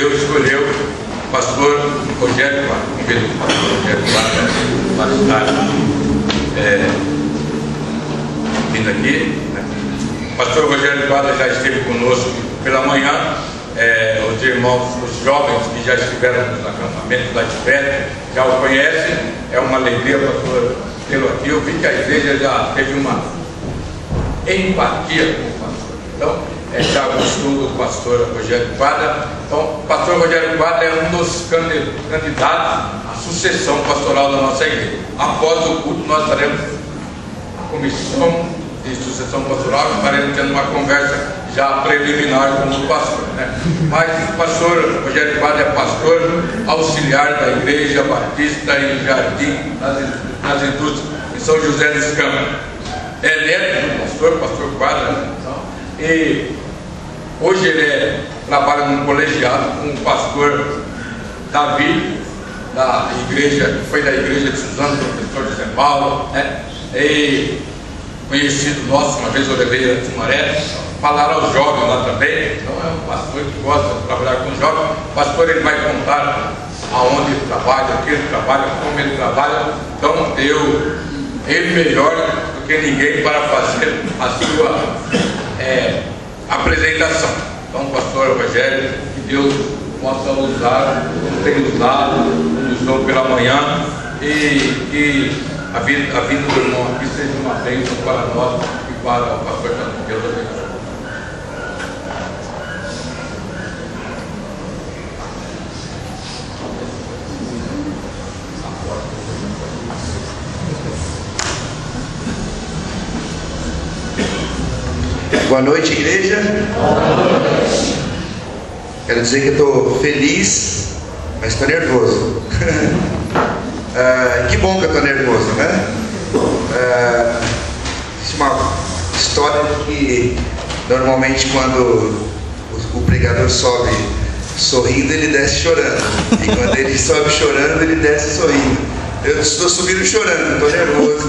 Deus escolheu o pastor Rogério Quadra. Convido o pastor Rogério Quadra para estar vindo aqui. O pastor Rogério Quadra já esteve conosco pela manhã. Os irmãos, os jovens que já estiveram nos acampamentos lá de perto já o conhecem. É uma alegria, pastor, tê-lo aqui. Eu vi que a igreja já teve uma empatia com o pastor. Então, já gostou do pastor Rogério Quadra. Então, o pastor Rogério Quadra é um dos candidatos à sucessão pastoral da nossa igreja. Após o culto, nós faremos a comissão de sucessão pastoral, estaremos tendo uma conversa já preliminar com o pastor, né? Mas o pastor Rogério Quadra é pastor auxiliar da Igreja Batista em Jardim das Indústrias, em São José dos Campos. É neto do pastor Quadra, e hoje ele trabalha num colegiado com o pastor Davi, da igreja, foi da igreja de Suzano, professor José Paulo, né? E conhecido nosso, uma vez eu levei a Sumaré, falar aos jovens lá também. Então é um pastor que gosta de trabalhar com jovens. O pastor, ele vai contar aonde ele trabalha, o que ele trabalha, como ele trabalha. Então deu ele melhor do que ninguém para fazer a sua apresentação. Então, pastor Rogério, que Deus possa usar, como tem usado, usou pela manhã, e a vida do irmão aqui seja uma bênção para nós e para o pastor também. Deus abençoe. Boa noite, igreja. Boa noite. Quero dizer que eu estou feliz, mas estou nervoso. Que bom que eu estou nervoso, né? Existe uma história que normalmente quando o pregador sobe sorrindo, ele desce chorando. E quando ele sobe chorando, ele desce sorrindo. Eu estou subindo chorando, estou nervoso.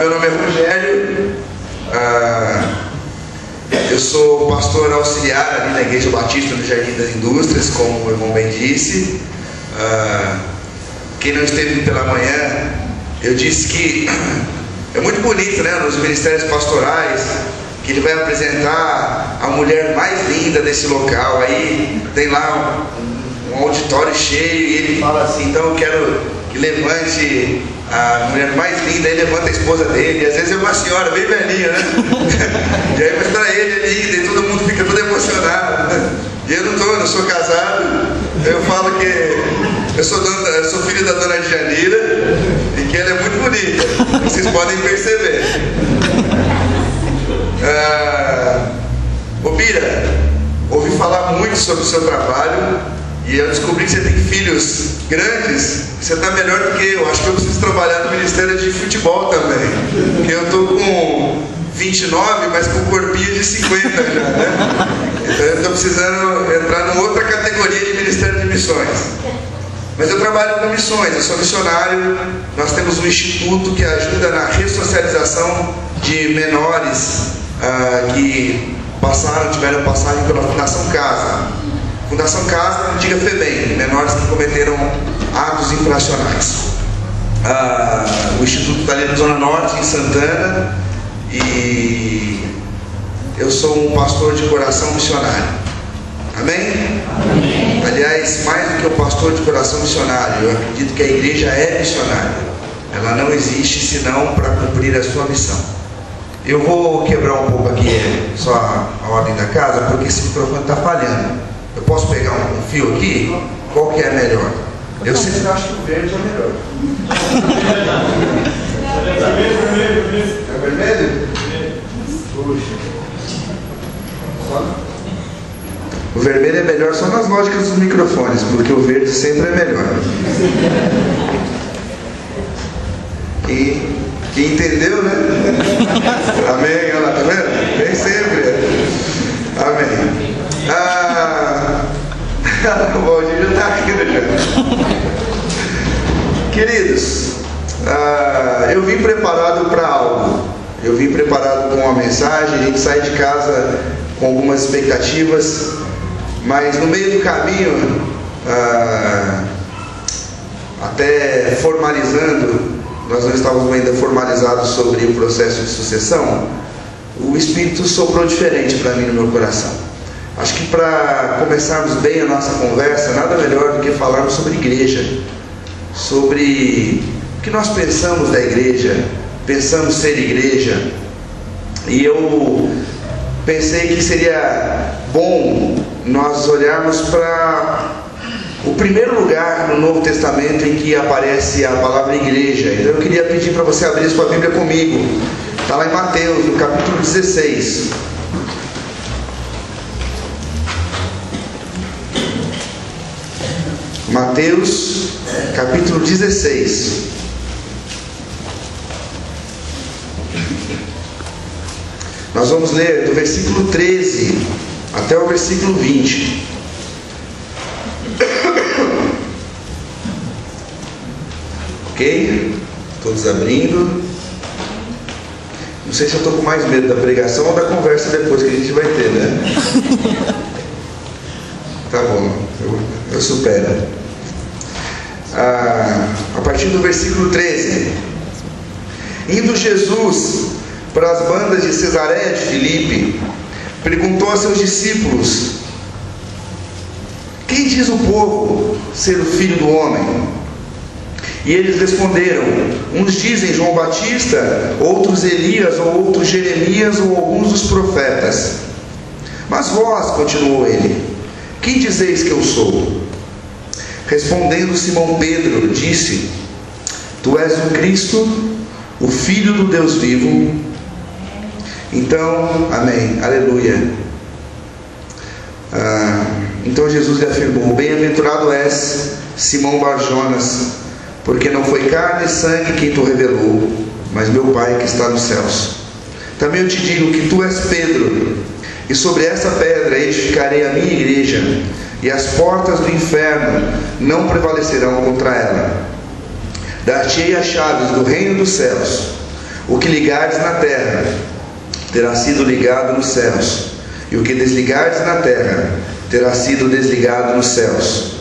Meu nome é Rogério. Eu sou pastor auxiliar ali na Igreja Batista no Jardim das Indústrias, como o irmão bem disse. Quem não esteve pela manhã, eu disse que é muito bonito, né, nos ministérios pastorais, que ele vai apresentar a mulher mais linda desse local. Aí tem lá um auditório cheio e ele fala assim: então eu quero que levante a mulher mais linda. Aí levanta a esposa dele, e às vezes é uma senhora bem velhinha, né? E aí mostra ele ali, e todo mundo fica todo emocionado, né? E eu não sou casado. Eu falo que eu sou filho da dona Janira e que ela é muito bonita, vocês podem perceber. Ô Bira, ouvi falar muito sobre o seu trabalho e eu descobri que você tem filhos grandes. Você está melhor do que eu. Acho que eu preciso trabalhar no Ministério de Futebol também, porque eu estou com 29, mas com corpinho de 50 já, né? Então eu estou precisando entrar numa outra categoria de Ministério de Missões. Mas eu trabalho com missões, eu sou missionário. Nós temos um instituto que ajuda na ressocialização de menores que tiveram passagem pela Fundação Casa. Fundação Casa, antiga FEBEM, menores que cometeram atos infracionais. O instituto está ali na Zona Norte, em Santana, e eu sou um pastor de coração missionário. Amém? Amém. Aliás, mais do que um pastor de coração missionário, eu acredito que a igreja é missionária. Ela não existe senão para cumprir a sua missão. Eu vou quebrar um pouco aqui só a ordem da casa, porque esse microfone está falhando. Eu posso pegar um fio aqui? Qual que é melhor? Eu sempre acho que o verde é melhor. É vermelho? Puxa. O vermelho é melhor só nas lógicas dos microfones, porque o verde sempre é melhor. Quem entendeu, né? Amém, olha lá, tá vendo? Vem sempre. Amém. O Valdir já está rindo já. Queridos, eu vim preparado para algo. Eu vim preparado com uma mensagem. A gente sai de casa com algumas expectativas. mas no meio do caminho, até formalizando, nós não estávamos ainda formalizados sobre o processo de sucessão, o Espírito soprou diferente para mim no meu coração. Acho que para começarmos bem a nossa conversa, nada melhor do que falarmos sobre igreja, sobre o que nós pensamos da igreja, pensamos ser igreja. E eu pensei que seria bom nós olharmos para o primeiro lugar no Novo Testamento em que aparece a palavra igreja. Então eu queria pedir para você abrir sua Bíblia comigo. Está lá em Mateus, no capítulo 16. Mateus, capítulo 16. Nós vamos ler do versículo 13 até o versículo 20. Ok? Todos abrindo. Não sei se eu estou com mais medo da pregação ou da conversa depois que a gente vai ter, né? Tá bom, eu supero. A partir do versículo 13. Indo Jesus para as bandas de Cesareia de Filipe, perguntou a seus discípulos: quem diz o povo ser o Filho do Homem? E eles responderam: uns dizem João Batista, outros Elias, ou outros Jeremias, ou alguns dos profetas. Mas vós, continuou ele, quem dizeis que eu sou? Respondendo Simão Pedro, disse: tu és o Cristo, o Filho do Deus vivo. Então, amém, aleluia. Então Jesus lhe afirmou: bem-aventurado és, Simão Bar-Jonas, porque não foi carne e sangue quem tu revelou, mas meu Pai que está nos céus. Também eu te digo que tu és Pedro, e sobre essa pedra edificarei a minha igreja, e as portas do inferno não prevalecerão contra ela. Dar-te-ei as chaves do reino dos céus. O que ligares na terra terá sido ligado nos céus, e o que desligares na terra terá sido desligado nos céus.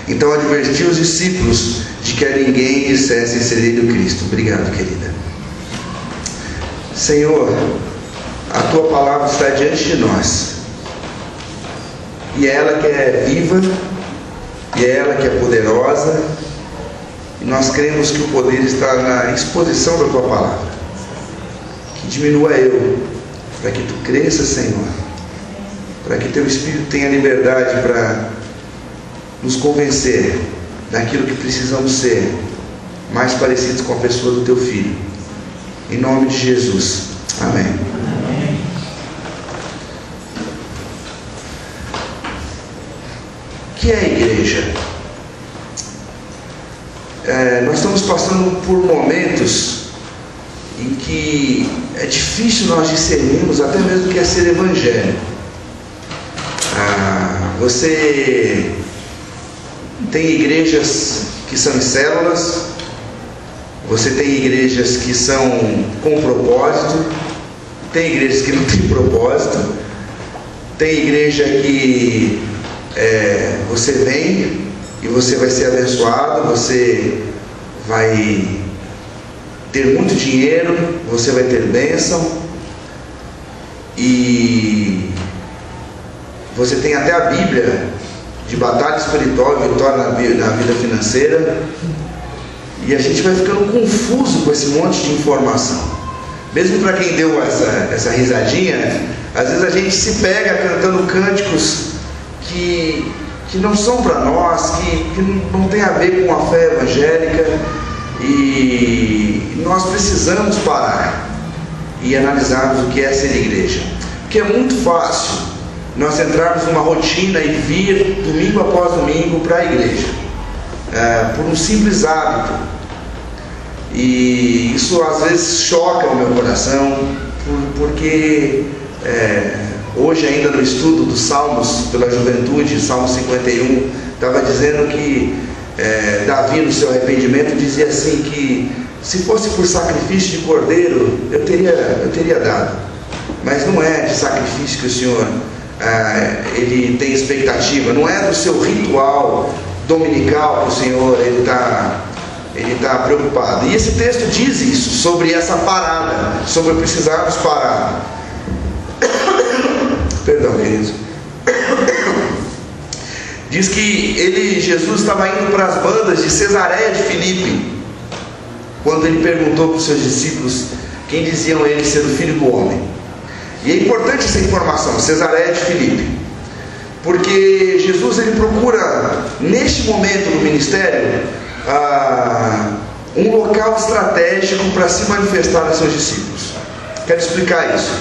Então advertiu os discípulos de que a ninguém dissessem ser ele o Cristo. Obrigado, querida. Senhor, a tua palavra está diante de nós, e é ela que é viva, e é ela que é poderosa, e nós cremos que o poder está na exposição da tua palavra. Que diminua eu, para que tu cresça, Senhor, para que teu Espírito tenha liberdade para nos convencer daquilo que precisamos ser, mais parecidos com a pessoa do teu Filho. Em nome de Jesus. Amém. O que é a igreja? Nós estamos passando por momentos em que é difícil nós discernirmos até mesmo o que é ser evangélico. Você tem igrejas que são em células, você tem igrejas que são com propósito, tem igrejas que não têm propósito, tem igreja que você vem e você vai ser abençoado, você vai ter muito dinheiro, você vai ter bênção, e você tem até a Bíblia de batalha espiritual e vitória na vida financeira, e a gente vai ficando confuso com esse monte de informação. Mesmo para quem deu essa risadinha, às vezes a gente se pega cantando cânticos que não são para nós, que não tem a ver com a fé evangélica, e nós precisamos parar e analisarmos o que é ser igreja, porque é muito fácil nós entrarmos numa rotina e vir domingo após domingo para a igreja, por um simples hábito, e isso às vezes choca o meu coração, porque hoje ainda no estudo dos Salmos pela juventude, Salmo 51, estava dizendo que Davi, no seu arrependimento, dizia assim que se fosse por sacrifício de cordeiro eu teria dado, mas não é de sacrifício que o Senhor ele tem expectativa expectativa, não é do seu ritual dominical que o Senhor ele está preocupado. E esse texto diz isso, sobre essa parada, sobre precisarmos parar. Perdão, queridos. Diz que Jesus estava indo para as bandas de Cesareia de Filipe, quando ele perguntou para os seus discípulos quem diziam ele ser o Filho do Homem. E é importante essa informação, Cesareia de Filipe, porque Jesus ele procura, neste momento do ministério, um local estratégico para se manifestar a seus discípulos. Quero explicar isso.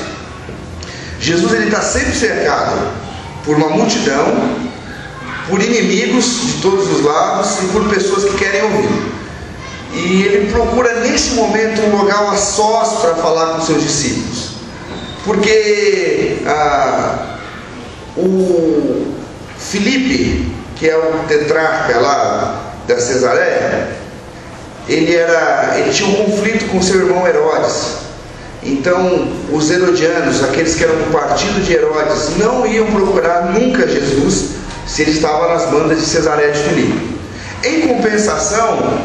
Jesus ele está sempre cercado por uma multidão, por inimigos de todos os lados e por pessoas que querem ouvir. E ele procura nesse momento um local a sós para falar com seus discípulos, porque o Filipe, que é o tetrarca lá da Cesareia, ele tinha um conflito com seu irmão Herodes. Então os herodianos, aqueles que eram do partido de Herodes, não iam procurar nunca Jesus se ele estava nas bandas de Cesareia de Filipe. Em compensação,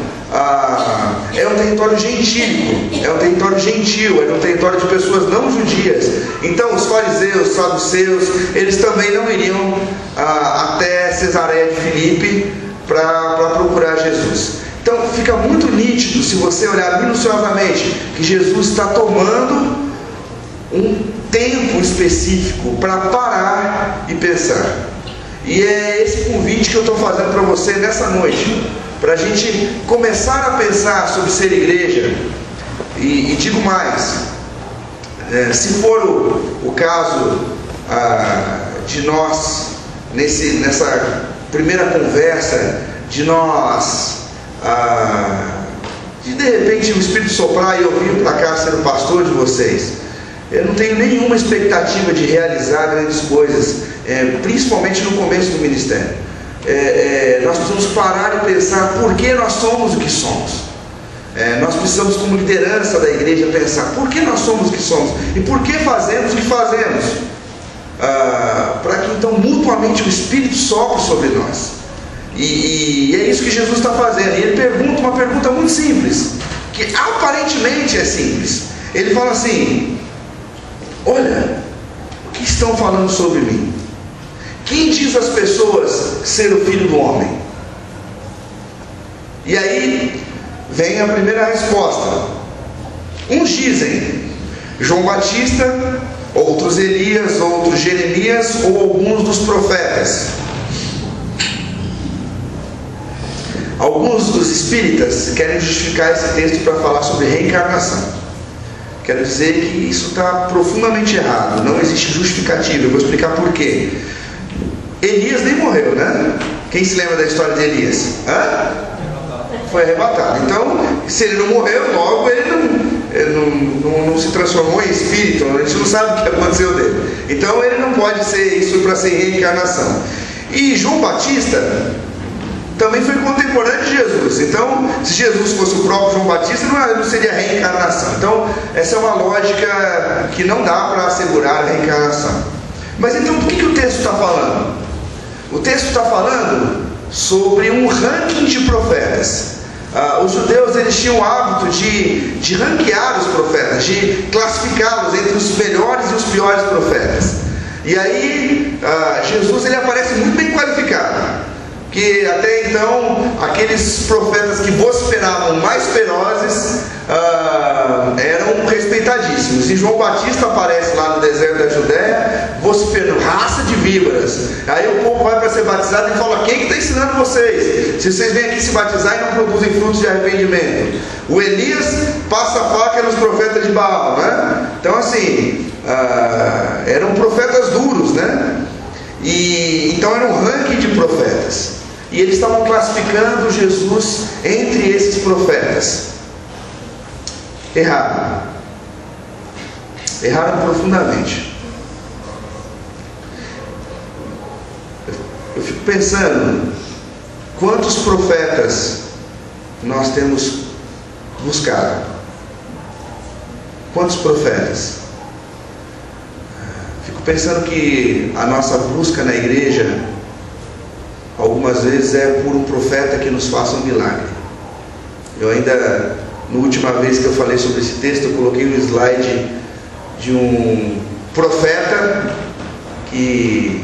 é um território gentílico, é um território gentil, é um território de pessoas não judias. Então os fariseus, saduceus, eles também não iriam até Cesareia de Filipe para procurar Jesus. Então fica muito nítido, se você olhar minuciosamente, que Jesus está tomando um tempo específico para parar e pensar. E é esse convite que eu estou fazendo para você nessa noite, para a gente começar a pensar sobre ser igreja. E digo mais, se for o caso de nós, nessa primeira conversa, de repente o Espírito soprar e eu vir para cá ser o pastor de vocês, eu não tenho nenhuma expectativa de realizar grandes coisas, principalmente no começo do ministério. Nós precisamos parar e pensar por que nós somos o que somos. Nós precisamos, como liderança da igreja, pensar por que nós somos o que somos e por que fazemos o que fazemos, para que então mutuamente o Espírito sopre sobre nós. E é isso que Jesus está fazendo. E ele pergunta uma pergunta muito simples, que aparentemente é simples. Ele fala assim: olha, o que estão falando sobre mim? Quem diz às pessoas ser o Filho do Homem? E aí vem a primeira resposta. Uns dizem João Batista, outros Elias, outros Jeremias ou alguns dos profetas. Alguns dos espíritas querem justificar esse texto para falar sobre reencarnação. Quero dizer que isso está profundamente errado, não existe justificativa. Eu vou explicar por quê. Elias nem morreu, né? Quem se lembra da história de Elias? Foi arrebatado. Então, se ele não morreu, logo ele não se transformou em espírito. A gente não sabe o que aconteceu dele. Então ele não pode ser isso para ser reencarnação. E João Batista também foi contemporâneo de Jesus. Então, se Jesus fosse o próprio João Batista, não seria reencarnação. Então, essa é uma lógica que não dá para assegurar a reencarnação. Mas então, do que o texto está falando? O texto está falando sobre um ranking de profetas. Os judeus eles tinham o hábito de ranquear os profetas, de classificá-los entre os melhores e os piores profetas. E aí, Jesus ele aparece muito bem qualificado. Que até então aqueles profetas que vociferavam mais ferozes eram respeitadíssimos. E João Batista aparece lá no deserto da Judéia vociferando: raça de víboras. Aí o povo vai para ser batizado e fala: quem que está ensinando vocês? Se vocês vêm aqui se batizar e não produzem frutos de arrependimento. O Elias passa a faca nos profetas de Baal, né? Então assim, eram profetas duros, né? E então era um ranking de profetas. E eles estavam classificando Jesus entre esses profetas. Erraram profundamente. Eu fico pensando quantos profetas nós temos buscado. Quantos profetas? Fico pensando que a nossa busca na igreja algumas vezes é por um profeta que nos faça um milagre. Eu ainda, na última vez que eu falei sobre esse texto, eu coloquei um slide de um profeta que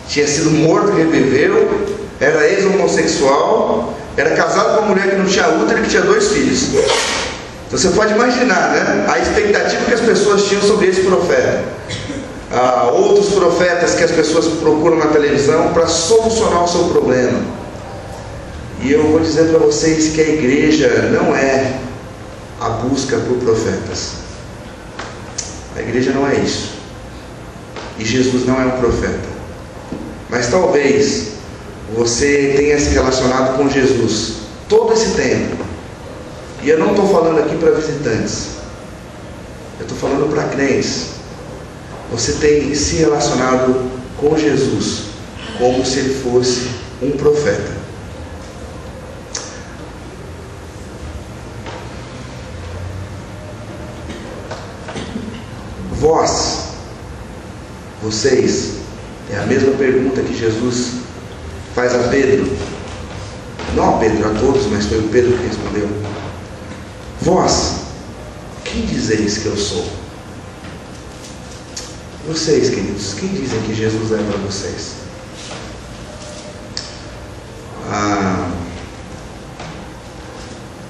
tinha sido morto e reviveu, era ex-homossexual, era casado com uma mulher que não tinha útero e que tinha 2 filhos. Então você pode imaginar, né, a expectativa que as pessoas tinham sobre esse profeta. Outros profetas que as pessoas procuram na televisão para solucionar o seu problema. E eu vou dizer para vocês que a igreja não é a busca por profetas. A igreja não é isso. E Jesus não é um profeta. Mas talvez você tenha se relacionado com Jesus todo esse tempo. E eu não estou falando aqui para visitantes. Eu estou falando para crentes. Você tem se relacionado com Jesus como se ele fosse um profeta. Vocês, é a mesma pergunta que Jesus faz a Pedro. Não a Pedro, a todos, mas foi o Pedro que respondeu. Vós, quem dizeis que eu sou? Vocês, queridos, quem dizem que Jesus é para vocês?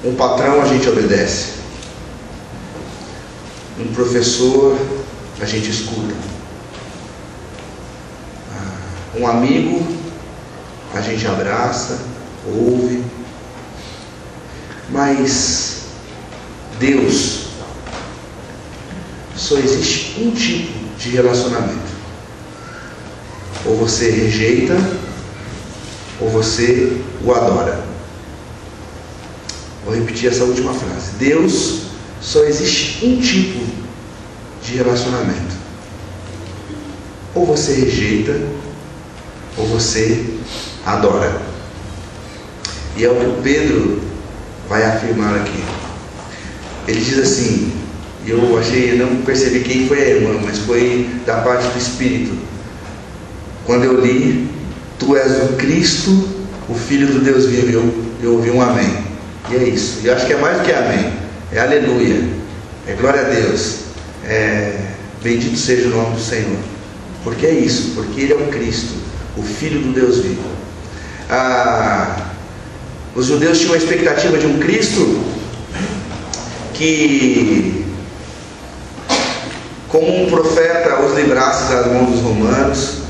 Um patrão a gente obedece. Um professor a gente escuta. Um amigo a gente abraça, ouve. Mas Deus, só existe um tipo de relacionamento. Ou você rejeita, ou você o adora. Vou repetir essa última frase. Deus, só existe um tipo de relacionamento. Ou você rejeita, ou você adora. E é o que Pedro vai afirmar aqui. Ele diz assim, eu não percebi quem foi a irmã, mas foi da parte do Espírito. Quando eu li, tu és o Cristo, o Filho do Deus vivo, eu ouvi um amém. E é isso. E eu acho que é mais do que amém. É aleluia. É glória a Deus. Bendito seja o nome do Senhor. Porque é isso. Porque Ele é o Cristo, o Filho do Deus vivo. Os judeus tinham a expectativa de um Cristo que, como um profeta, os livrasse das mãos dos romanos,